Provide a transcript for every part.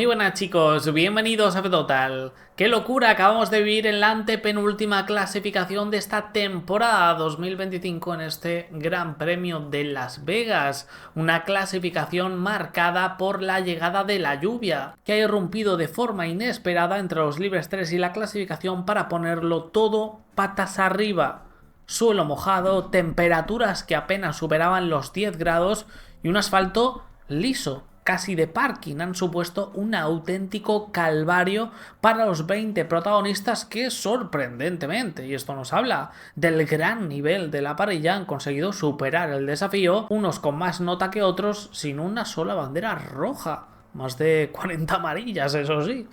buenas chicos, bienvenidos a F-Total. ¡Qué locura! Acabamos de vivir en la antepenúltima clasificación de esta temporada 2025 en este Gran Premio de Las Vegas. Una clasificación marcada por la llegada de la lluvia, que ha irrumpido de forma inesperada entre los libres 3 y la clasificación para ponerlo todo patas arriba. Suelo mojado, temperaturas que apenas superaban los 10 grados y un asfalto liso, casi de parking, han supuesto un auténtico calvario para los 20 protagonistas que, sorprendentemente, y esto nos habla del gran nivel de la parrilla, han conseguido superar el desafío, unos con más nota que otros, sin una sola bandera roja. Más de 40 amarillas, eso sí.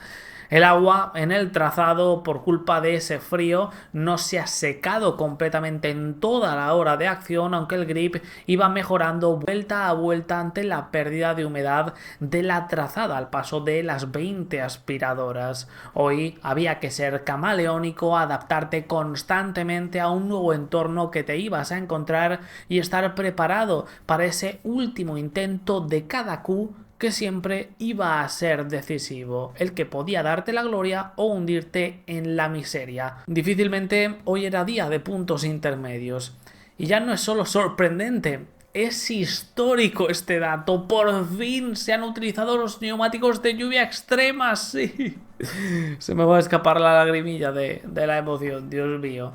El agua en el trazado, por culpa de ese frío, no se ha secado completamente en toda la hora de acción, aunque el grip iba mejorando vuelta a vuelta ante la pérdida de humedad de la trazada al paso de las 20 aspiradoras. Hoy había que ser camaleónico, adaptarte constantemente a un nuevo entorno que te ibas a encontrar y estar preparado para ese último intento de cada Q que siempre iba a ser decisivo, el que podía darte la gloria o hundirte en la miseria. Difícilmente hoy era día de puntos intermedios. Y ya no es solo sorprendente, es histórico este dato. Por fin se han utilizado los neumáticos de lluvia extrema, sí. Se me va a escapar la lagrimilla de la emoción, Dios mío.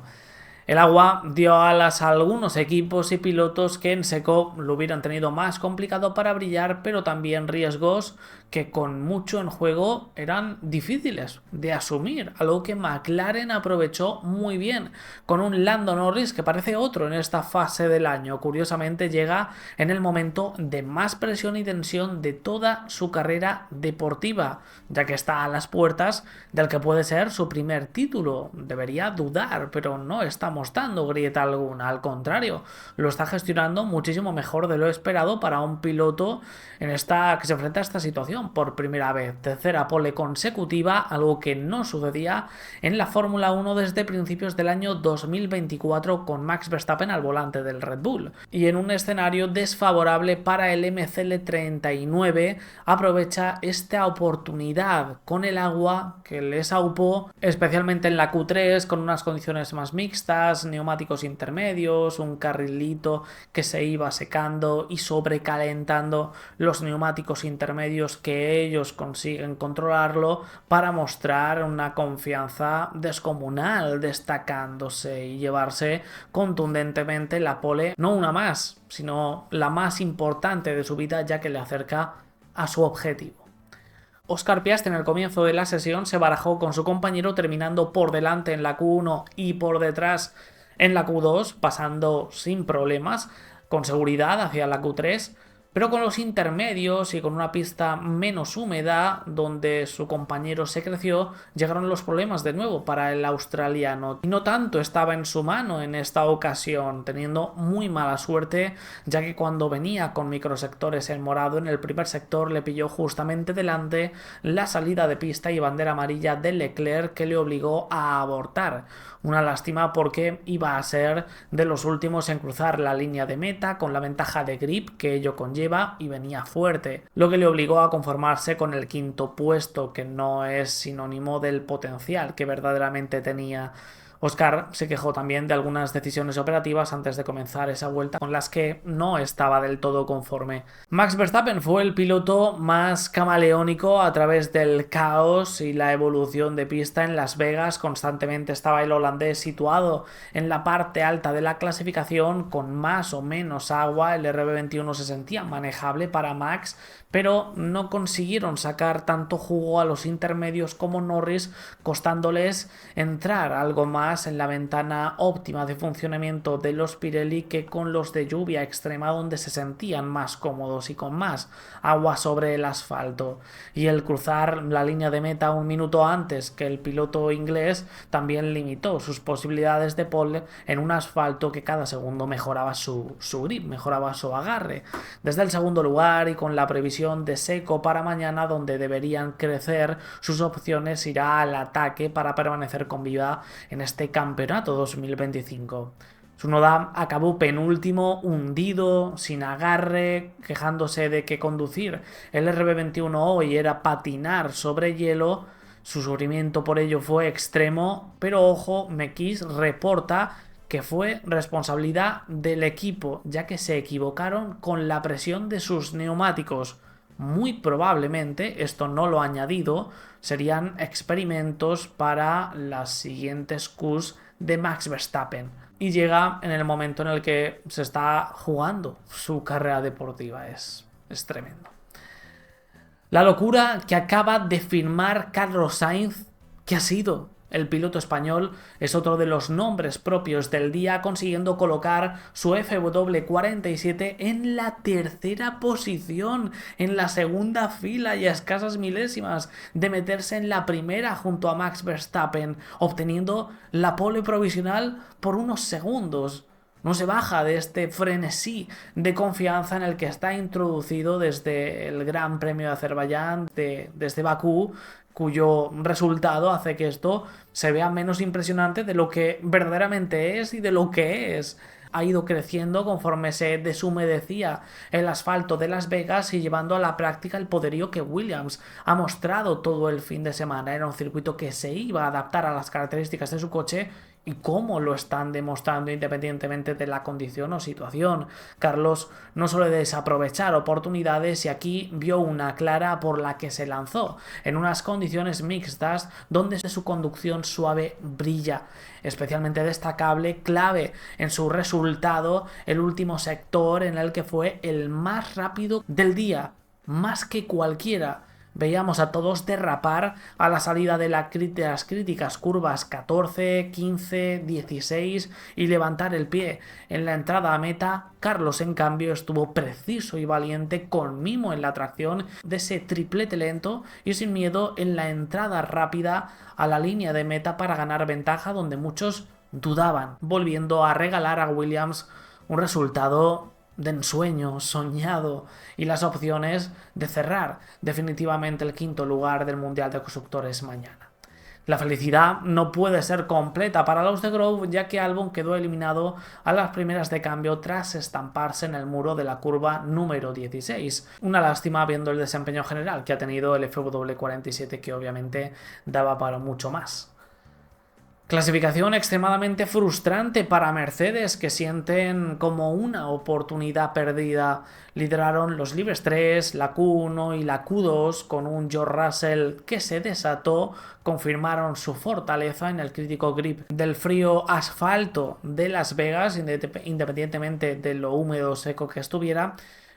El agua dio alas a algunos equipos y pilotos que en seco lo hubieran tenido más complicado para brillar, pero también riesgos que con mucho en juego eran difíciles de asumir, algo que McLaren aprovechó muy bien, con un Lando Norris que parece otro en esta fase del año. Curiosamente llega en el momento de más presión y tensión de toda su carrera deportiva, ya que está a las puertas del que puede ser su primer título. Debería dudar, pero no está mostrando grieta alguna, al contrario, lo está gestionando muchísimo mejor de lo esperado para un piloto en esta que se enfrenta a esta situación por primera vez. Tercera pole consecutiva, algo que no sucedía en la Fórmula 1 desde principios del año 2024 con Max Verstappen al volante del Red Bull. Y en un escenario desfavorable para el MCL39, aprovecha esta oportunidad con el agua que les aupó, especialmente en la Q3, con unas condiciones más mixtas, neumáticos intermedios, un carrilito que se iba secando y sobrecalentando los neumáticos intermedios, que ellos consiguen controlarlo para mostrar una confianza descomunal, destacándose y llevarse contundentemente la pole, no una más, sino la más importante de su vida, ya que le acerca a su objetivo. Oscar Piastri en el comienzo de la sesión se barajó con su compañero, terminando por delante en la Q1 y por detrás en la Q2, pasando sin problemas, con seguridad hacia la Q3, pero con los intermedios y con una pista menos húmeda donde su compañero se creció, llegaron los problemas de nuevo para el australiano. Y no tanto estaba en su mano en esta ocasión, teniendo muy mala suerte, ya que cuando venía con microsectores en morado en el primer sector le pilló justamente delante la salida de pista y bandera amarilla de Leclerc, que le obligó a abortar. Una lástima porque iba a ser de los últimos en cruzar la línea de meta con la ventaja de grip que ello conlleva, y venía fuerte, lo que le obligó a conformarse con el quinto puesto, que no es sinónimo del potencial que verdaderamente tenía. Oscar se quejó también de algunas decisiones operativas antes de comenzar esa vuelta con las que no estaba del todo conforme. Max Verstappen fue el piloto más camaleónico a través del caos y la evolución de pista en Las Vegas. Constantemente estaba el holandés situado en la parte alta de la clasificación con más o menos agua. El RB21 se sentía manejable para Max, pero no consiguieron sacar tanto jugo a los intermedios como Norris, costándoles entrar algo más en la ventana óptima de funcionamiento de los Pirelli que con los de lluvia extrema, donde se sentían más cómodos y con más agua sobre el asfalto. Y el cruzar la línea de meta un minuto antes que el piloto inglés también limitó sus posibilidades de pole en un asfalto que cada segundo mejoraba su grip, mejoraba su agarre. Desde el segundo lugar y con la previsión de seco para mañana, donde deberían crecer sus opciones, irá al ataque para permanecer con vida en este campeonato 2025. Tsunoda acabó penúltimo, hundido, sin agarre, quejándose de que conducir el RB21 hoy era patinar sobre hielo. Su sufrimiento por ello fue extremo, pero ojo, Mekies reporta que fue responsabilidad del equipo, ya que se equivocaron con la presión de sus neumáticos. Muy probablemente, esto no lo ha añadido, serían experimentos para las siguientes Qs de Max Verstappen. Y llega en el momento en el que se está jugando su carrera deportiva. Es tremendo. La locura que acaba de firmar Carlos Sainz, que ha sido el piloto español, es otro de los nombres propios del día, consiguiendo colocar su FW47 en la tercera posición, en la segunda fila y a escasas milésimas de meterse en la primera junto a Max Verstappen, obteniendo la pole provisional por unos segundos. No se baja de este frenesí de confianza en el que está introducido desde el Gran Premio de Azerbaiyán, desde Bakú, cuyo resultado hace que esto se vea menos impresionante de lo que verdaderamente es y de lo que es. Ha ido creciendo conforme se deshumedecía el asfalto de Las Vegas y llevando a la práctica el poderío que Williams ha mostrado todo el fin de semana. Era un circuito que se iba a adaptar a las características de su coche y cómo lo están demostrando independientemente de la condición o situación. Carlos no suele desaprovechar oportunidades y aquí vio una clara por la que se lanzó, en unas condiciones mixtas donde su conducción suave brilla. Especialmente destacable, clave en su resultado, el último sector en el que fue el más rápido del día, más que cualquiera. Veíamos a todos derrapar a la salida de las críticas curvas 14, 15, 16 y levantar el pie. En la entrada a meta, Carlos en cambio estuvo preciso y valiente, con mimo en la tracción de ese triplete lento y sin miedo en la entrada rápida a la línea de meta para ganar ventaja donde muchos dudaban, volviendo a regalar a Williams un resultado de ensueño, soñado, y las opciones de cerrar definitivamente el quinto lugar del Mundial de Constructores mañana. La felicidad no puede ser completa para los de Grove, ya que Albon quedó eliminado a las primeras de cambio tras estamparse en el muro de la curva número 16. Una lástima viendo el desempeño general que ha tenido el FW47, que obviamente daba para mucho más. Clasificación extremadamente frustrante para Mercedes, que sienten como una oportunidad perdida. Lideraron los libres 3, la Q1 y la Q2 con un George Russell que se desató. Confirmaron su fortaleza en el crítico grip del frío asfalto de Las Vegas, independientemente de lo húmedo o seco que estuviera.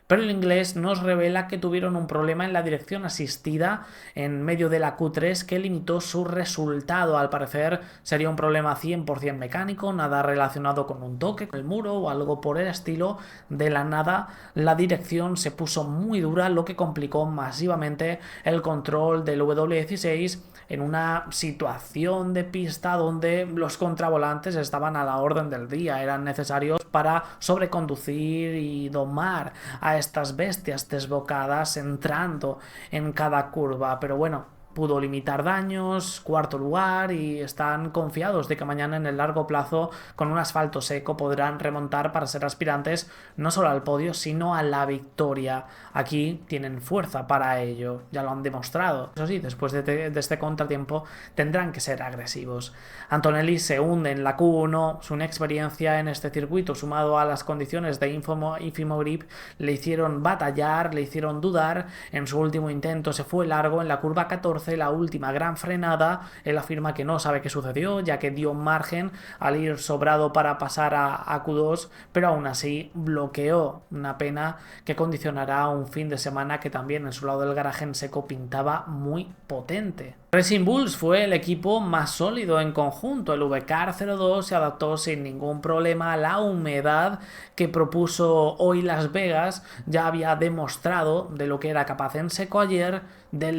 Pero el inglés nos revela que tuvieron un problema en la dirección asistida en medio de la Q3 que limitó su resultado. Al parecer sería un problema 100% mecánico, nada relacionado con un toque con el muro o algo por el estilo. De la nada, la dirección se puso muy dura, lo que complicó masivamente el control del W16 en una situación de pista donde los contravolantes estaban a la orden del día, eran necesarios para sobreconducir y domar a estas bestias desbocadas entrando en cada curva. Pero bueno, pudo limitar daños, cuarto lugar, y están confiados de que mañana en el largo plazo con un asfalto seco podrán remontar para ser aspirantes no solo al podio sino a la victoria. Aquí tienen fuerza para ello, ya lo han demostrado. Eso sí, después de este contratiempo tendrán que ser agresivos. Antonelli se hunde en la Q1, su inexperiencia en este circuito sumado a las condiciones de ínfimo grip le hicieron batallar, le hicieron dudar. En su último intento se fue largo en la curva 14, la última gran frenada. Él afirma que no sabe qué sucedió, ya que dio margen al ir sobrado para pasar a Q2, pero aún así bloqueó. Una pena que condicionará un fin de semana que también en su lado del garaje en seco pintaba muy potente. Racing Bulls fue el equipo más sólido en conjunto. El VCAR 02 se adaptó sin ningún problema a la humedad que propuso hoy Las Vegas. Ya había demostrado de lo que era capaz en seco ayer, de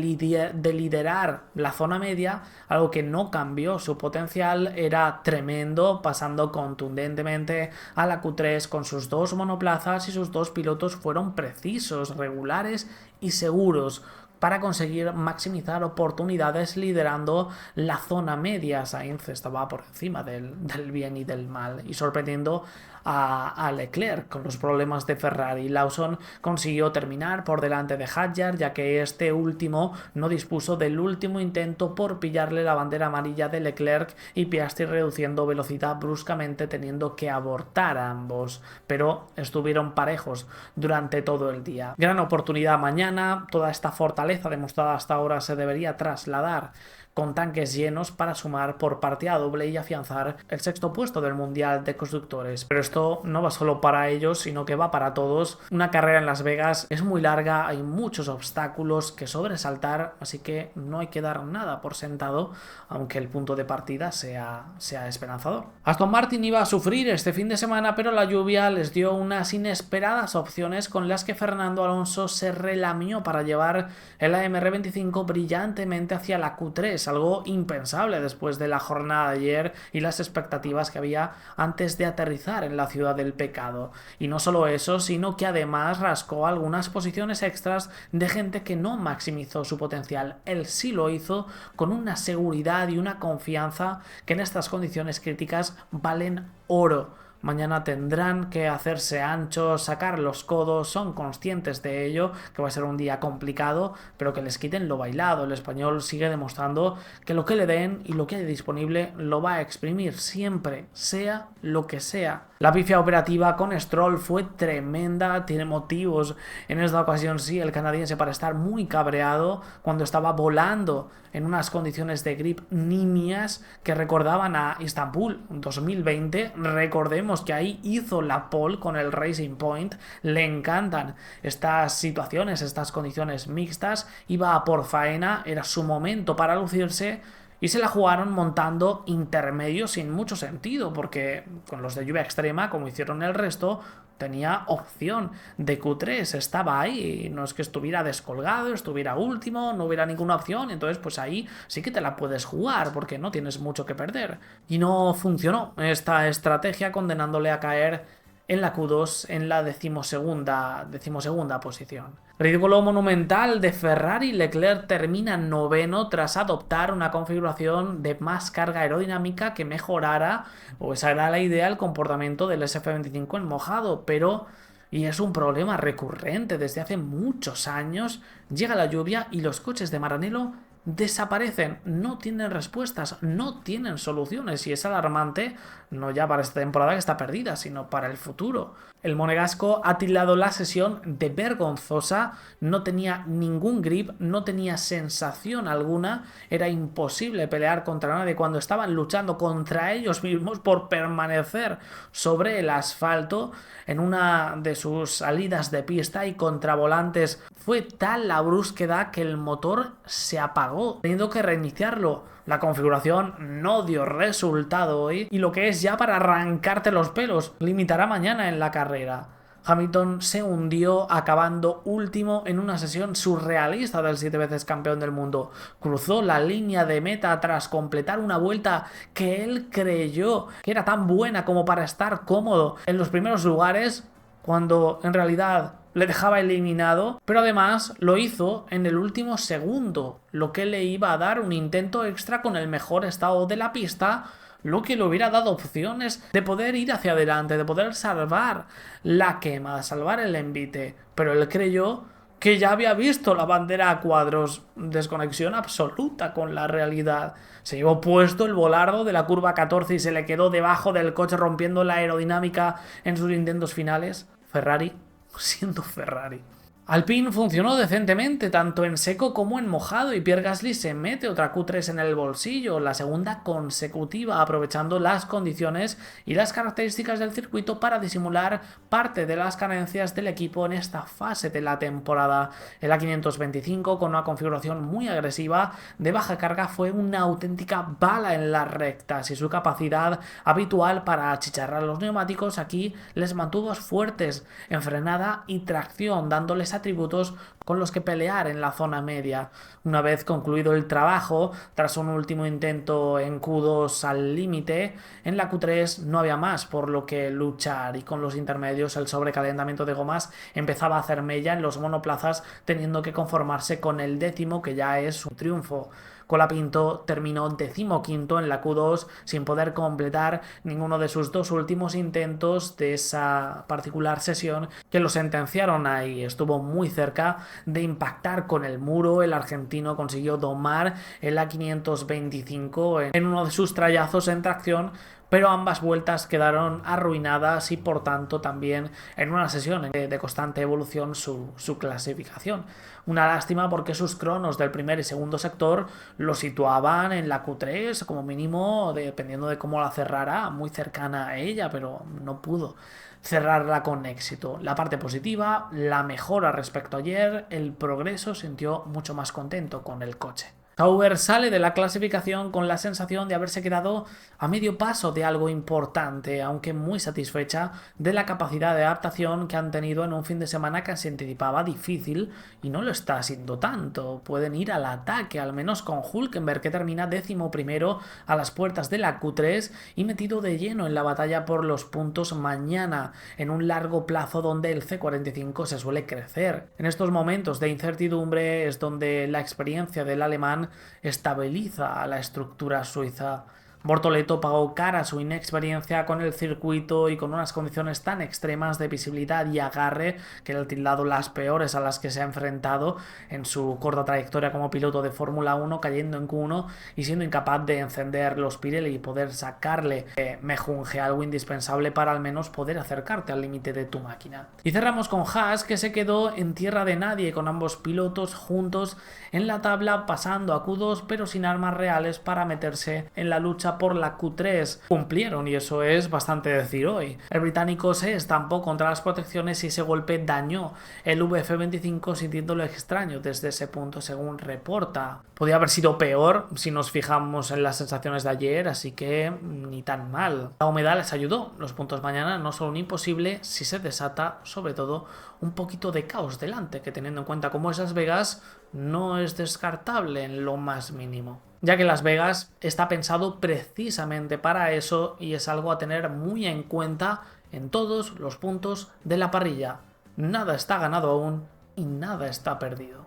liderar la zona media, algo que no cambió. Su potencial era tremendo, pasando contundentemente a la Q3 con sus dos monoplazas, y sus dos pilotos fueron precisos, regulares y seguros. para conseguir maximizar oportunidades liderando la zona media. Sainz estaba por encima del bien y del mal y sorprendiendo a Leclerc con los problemas de Ferrari. Lawson consiguió terminar por delante de Hadjar, ya que este último no dispuso del último intento por pillarle la bandera amarilla de Leclerc, y Piastri reduciendo velocidad bruscamente, teniendo que abortar a ambos, pero estuvieron parejos durante todo el día. Gran oportunidad mañana. Toda esta fortaleza demostrada hasta ahora se debería trasladar con tanques llenos para sumar por partida doble y afianzar el sexto puesto del Mundial de Constructores. Pero esto no va solo para ellos, sino que va para todos. Una carrera en Las Vegas es muy larga, hay muchos obstáculos que sobresaltar, así que no hay que dar nada por sentado, aunque el punto de partida sea esperanzador. Aston Martin iba a sufrir este fin de semana, pero la lluvia les dio unas inesperadas opciones con las que Fernando Alonso se relamió para llevar el AMR25 brillantemente hacia la Q3, algo impensable después de la jornada de ayer y las expectativas que había antes de aterrizar en la ciudad del pecado. Y no solo eso, sino que además rascó algunas posiciones extras de gente que no maximizó su potencial. Él sí lo hizo con una seguridad y una confianza que en estas condiciones críticas valen oro. Mañana tendrán que hacerse anchos, sacar los codos, son conscientes de ello, que va a ser un día complicado, pero que les quiten lo bailado. El español sigue demostrando que lo que le den y lo que hay disponible lo va a exprimir siempre, sea lo que sea. La pifia operativa con Stroll fue tremenda, tiene motivos en esta ocasión sí el canadiense para estar muy cabreado cuando estaba volando en unas condiciones de grip nimias que recordaban a Istambul 2020. Recordemos que ahí hizo la pole con el Racing Point. Le encantan estas situaciones, estas condiciones mixtas. Iba a por faena, era su momento para lucirse, y se la jugaron montando intermedios sin mucho sentido, porque con los de lluvia extrema, como hicieron el resto, tenía opción de Q3, estaba ahí, no es que estuviera descolgado, estuviera último, no hubiera ninguna opción, entonces pues ahí sí que te la puedes jugar porque no tienes mucho que perder. Y no funcionó esta estrategia, condenándole a caer en la Q2 en la decimosegunda posición. Ridículo monumental de Ferrari. Leclerc termina noveno tras adoptar una configuración de más carga aerodinámica que mejorara, o esa era la idea, el comportamiento del SF25 en mojado, pero... y es un problema recurrente desde hace muchos años. Llega la lluvia y los coches de Maranello desaparecen, no tienen respuestas, no tienen soluciones, y es alarmante, no ya para esta temporada que está perdida, sino para el futuro. El monegasco ha tildado la sesión de vergonzosa, no tenía ningún grip, no tenía sensación alguna, era imposible pelear contra nadie cuando estaban luchando contra ellos mismos por permanecer sobre el asfalto. En una de sus salidas de pista y contra volantes fue tal la brusquedad que el motor se apagó, teniendo que reiniciarlo. La configuración no dio resultado hoy, y lo que es ya para arrancarte los pelos, limitará mañana en la carrera. Hamilton se hundió acabando último en una sesión surrealista del 7 veces campeón del mundo. Cruzó la línea de meta tras completar una vuelta que él creyó que era tan buena como para estar cómodo en los primeros lugares, cuando en realidad le dejaba eliminado, pero además lo hizo en el último segundo, lo que le iba a dar un intento extra con el mejor estado de la pista, lo que le hubiera dado opciones de poder ir hacia adelante, de poder salvar la quema, de salvar el envite, pero él creyó que ya había visto la bandera a cuadros. Desconexión absoluta con la realidad. Se llevó puesto el volardo de la curva 14 y se le quedó debajo del coche, rompiendo la aerodinámica en sus intentos finales. Ferrari siendo Ferrari. Alpine funcionó decentemente tanto en seco como en mojado, y Pierre Gasly se mete otra Q3 en el bolsillo, la segunda consecutiva, aprovechando las condiciones y las características del circuito para disimular parte de las carencias del equipo en esta fase de la temporada. El A525, con una configuración muy agresiva de baja carga, fue una auténtica bala en las rectas, y su capacidad habitual para achicharrar los neumáticos aquí les mantuvo fuertes en frenada y tracción, dándoles atributos con los que pelear en la zona media. Una vez concluido el trabajo, tras un último intento en Q2 al límite, en la Q3 no había más por lo que luchar, y con los intermedios el sobrecalentamiento de gomas empezaba a hacer mella en los monoplazas, teniendo que conformarse con el 10º, que ya es un triunfo. Colapinto terminó 15º en la Q2 sin poder completar ninguno de sus 2 últimos intentos de esa particular sesión, que lo sentenciaron ahí. Estuvo muy cerca de impactar con el muro. El argentino consiguió domar el A525 en uno de sus trayazos en tracción, pero ambas vueltas quedaron arruinadas y por tanto también en una sesión de constante evolución su clasificación. Una lástima, porque sus cronos del primer y segundo sector lo situaban en la Q3 como mínimo, dependiendo de cómo la cerrara, muy cercana a ella, pero no pudo cerrarla con éxito. La parte positiva, la mejora respecto a ayer, el progreso, sintió mucho más contento con el coche. Sauber sale de la clasificación con la sensación de haberse quedado a medio paso de algo importante, aunque muy satisfecha de la capacidad de adaptación que han tenido en un fin de semana que se anticipaba difícil, y no lo está siendo tanto. Pueden ir al ataque, al menos con Hülkenberg, que termina 11º a las puertas de la Q3 y metido de lleno en la batalla por los puntos mañana, en un largo plazo donde el C45 se suele crecer. En estos momentos de incertidumbre es donde la experiencia del alemán estabiliza a la estructura suiza. Bortoleto pagó cara su inexperiencia con el circuito y con unas condiciones tan extremas de visibilidad y agarre, que le han tildado las peores a las que se ha enfrentado en su corta trayectoria como piloto de Fórmula 1, cayendo en Q1 y siendo incapaz de encender los Pirelli y poder sacarle mejunje, algo indispensable para al menos poder acercarte al límite de tu máquina. Y cerramos con Haas, que se quedó en tierra de nadie, con ambos pilotos juntos en la tabla, pasando a Q2 pero sin armas reales para meterse en la lucha por la Q3. Cumplieron, y eso es bastante decir hoy. El británico se estampó contra las protecciones y ese golpe dañó el VF25, sintiéndolo extraño desde ese punto, según reporta. Podía haber sido peor si nos fijamos en las sensaciones de ayer, así que ni tan mal. La humedad les ayudó. Los puntos mañana no son un imposible si se desata, sobre todo, un poquito de caos delante, que teniendo en cuenta cómo es Las Vegas, no es descartable en lo más mínimo, ya que Las Vegas está pensado precisamente para eso y es algo a tener muy en cuenta en todos los puntos de la parrilla. Nada está ganado aún y nada está perdido.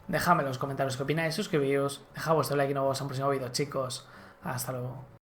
Dejadme en los comentarios qué opináis, suscribíos, dejad vuestro like y nos vemos en un próximo vídeo, chicos. Hasta luego.